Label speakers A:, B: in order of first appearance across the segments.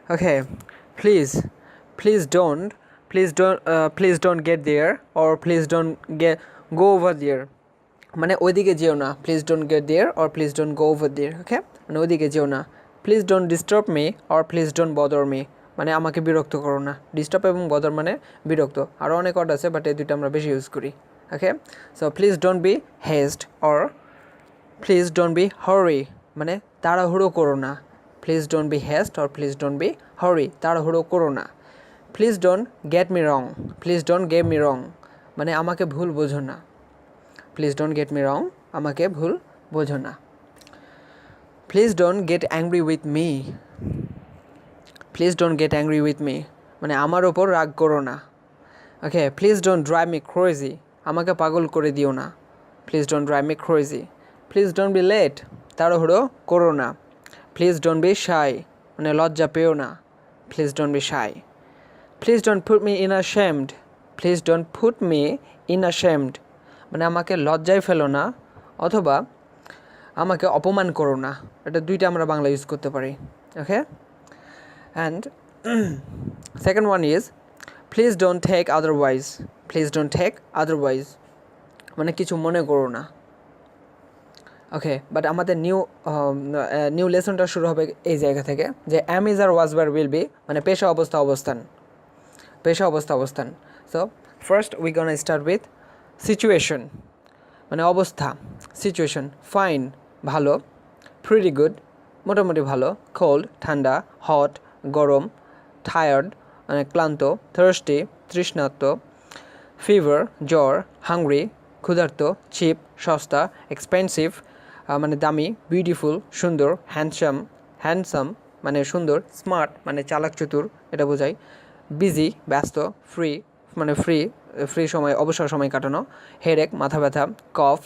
A: Okay, please, please don't get there, or please don't go over there. মানে ওইদিকে যেও না, please don't get there or please don't go over there. Okay, মানে ওইদিকে যেও না। Please don't disturb me or please don't bother me, মানে আমাকে বিরক্ত করো না। ডিস্টার্ব এবং বদর মানে বিরক্ত। আরও অনেক ওয়ার্ড আছে, বাট এই দুটো আমরা বেশি ইউজ করি। Okay, so please don't be haste or please don't be hurry, মানে তাড়াহুড়ো করো না। Please don't be haste or please don't be hurry, তাড়াহুড়ো করো না। Please don't get me wrong, please don't get me wrong, মানে আমাকে ভুল বোঝো না। Please don't get me wrong, আমাকে ভুল বোঝো না। Please don't get angry with me, please don't get angry with me, মানে আমার ওপর রাগ করো না। Okay, please don't drive me crazy, আমাকে পাগল করে দিও না। Please don't drive me crazy. Please don't be late, তাড়াহুড়ো করো না। প্লিজ ডোন্ট বি শাই, মানে লজ্জা পেও না। Please don't be shy. Please don't put me in ashamed, please don't put me in ashamed, মানে আমাকে লজ্জায় ফেলো না, অথবা আমাকে অপমান করো না। এটা দুইটা আমরা বাংলা ইউজ করতে পারি। Okay, and second one is please don't take otherwise, please don't take otherwise, মানে কিছু মনে করো না। ওকে, বাট আমাদের নিউ লেসনটা শুরু হবে এই জায়গা থেকে, যে am is are was were will be, মানে পেশা অবস্থা অবস্থান, পেশা অবস্থা অবস্থান। So first we gonna start with situation, মানে অবস্থা। সিচুয়েশন, ফাইন ভালো, প্রিটি গুড মোটামুটি ভালো, কোল্ড ঠান্ডা, হট গরম, টায়ার্ড মানে ক্লান্ত, থার্স্টি তৃষ্ণার্ত, ফিভার জ্বর, হাংরি ক্ষুধার্ত, চিপ সস্তা, এক্সপেন্সিভ মানে দামি, বিউটিফুল সুন্দর, হ্যান্ডসাম মানে সুন্দর, স্মার্ট মানে চালাক চতুর এটা বোঝায়, বিজি ব্যস্ত, ফ্রি মানে ফ্রি সময় অবসর সময় কাটানো, হেডেক মাথা ব্যথা, কফ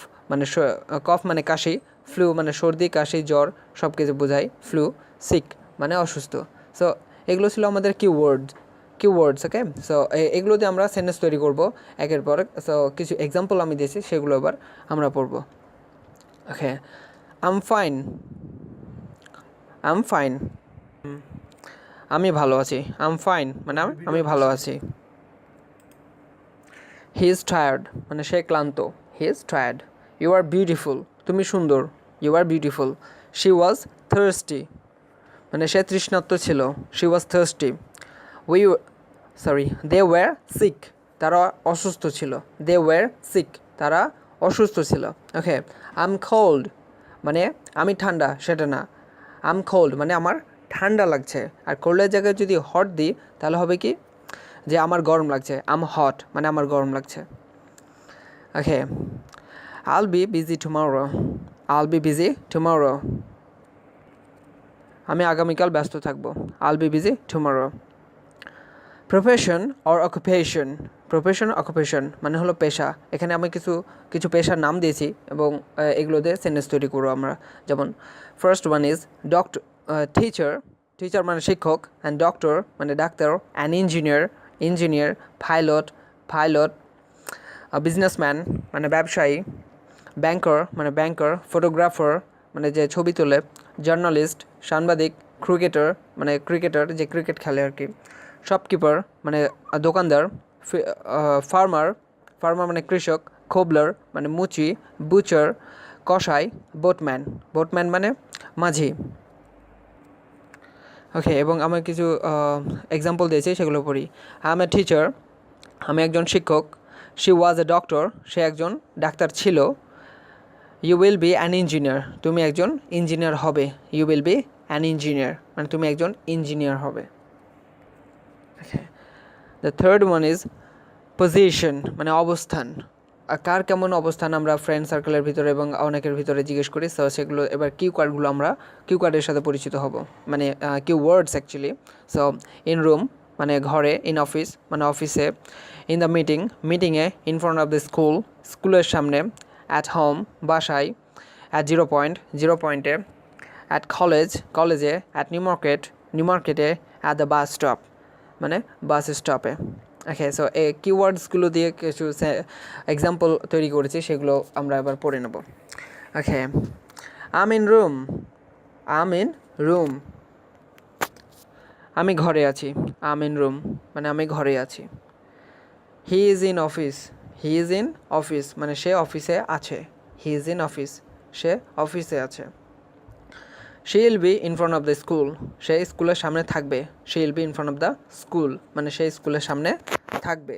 A: মানে কাশি, ফ্লু মানে সর্দি কাশি জ্বর সব কিছু বোঝায়, ফ্লু, সিক মানে অসুস্থ। সো এগুলো ছিল আমাদের কিওয়ার্ডস। ওকে, সো এগুলো দিয়ে আমরা সেন্টেন্স তৈরি করব একের পর। সো কিছু এক্সাম্পল আমি দিয়েছি, সেগুলো এবার আমরা পড়ব। ওকে, আম ফাইন, আমি ভালো আছি। আম ফাইন মানে আমি ভালো আছি। হি ইজ টায়ার্ড মানে সে ক্লান্ত, he is tired. You are beautiful, তুমি সুন্দর, you are beautiful. She was thirsty মানে সে তৃষ্ণার্ত ছিল, she was thirsty. They were sick, তারা অসুস্থ ছিল, দে ওয়্যার সিক, তারা অসুস্থ ছিল। ওকে, আম কোল্ড মানে আমি ঠান্ডা সেটা না, আম কোল্ড মানে আমার ঠান্ডা লাগছে। আর কোল্ডের জায়গায় যদি হট দিই তাহলে হবে কি, যে আমার গরম লাগছে। আম হট মানে আমার গরম লাগছে। Okay, I'll be busy tomorrow, I'll be busy tomorrow, আমি আগামীকাল ব্যস্ত থাকবো। I'll be busy tomorrow. Profession or occupation, occupation মানে হলো পেশা। এখানে আমি কিছু পেশার নাম দিয়েছি এবং এগুলো দিয়ে সেন্টেন্স তৈরি করবো আমরা। যেমন ফার্স্ট ওয়ান ইজ টিচার মানে শিক্ষক, অ্যান্ড ডক্টর মানে doctor, and engineer, pilot, businessman মানে ব্যবসায়ী, ব্যাংকার, ফটোগ্রাফার মানে যে ছবি তোলে, জার্নালিস্ট সাংবাদিক, ক্রিকেটার যে ক্রিকেট খেলে আর কি, শপকিপার মানে দোকানদার, ফার্মার মানে কৃষক, খোবলার মানে মুচি, বুচার কসাই, বোটম্যান মানে মাঝি। ওকে, এবং আমি কিছু এক্সাম্পল দিয়েছি, সেগুলো পড়ি। আই এম এ টিচার, আমি একজন শিক্ষক। শি ওয়াজ এ ডক্টর, সে একজন ডাক্তার ছিল। You will be an engineer, তুমি একজন ইঞ্জিনিয়ার হবে। You will be an engineer মানে তুমি একজন ইঞ্জিনিয়ার হবে। The third one is position মানে অবস্থান। কার কেমন অবস্থান আমরা ফ্রেন্ড সার্কেলের ভিতরে এবং অনেকের ভিতরে জিজ্ঞেস করি। সো সেগুলো এবার কিউ কার্ডের সাথে পরিচিত হব, মানে ওয়ার্ডস অ্যাকচুয়ালি। সো ইন রুম মানে ঘরে, ইন অফিস মানে অফিসে, ইন দ্য মিটিংয়ে, ইন ফ্রন্ট অফ দ্য স্কুলের সামনে, অ্যাট হোম বাসায়, অ্যাট পয়েন্টে, অ্যাট কলেজে, অ্যাট নিউ মার্কেটে, অ্যাট দ্য বাস স্টপ মানে বাস স্টপে। ওকে, সো এই কিওয়ার্ডসগুলো দিয়ে কিছু এক্সাম্পল তৈরি করেছি, সেগুলো আমরা এবার পড়ে নেব। ওকে, আম ইন রুম আমি ঘরে আছি, আম ইন রুম, মানে আমি ঘরে আছি। He is in office, he is in office, মানে সে অফিসে আছে। হি ইজ ইন অফিস, সে অফিসে আছে। She will be in front of the school, সে স্কুলের সামনে থাকবে। She will be in front of the school, মানে সে স্কুলের সামনে থাকবে।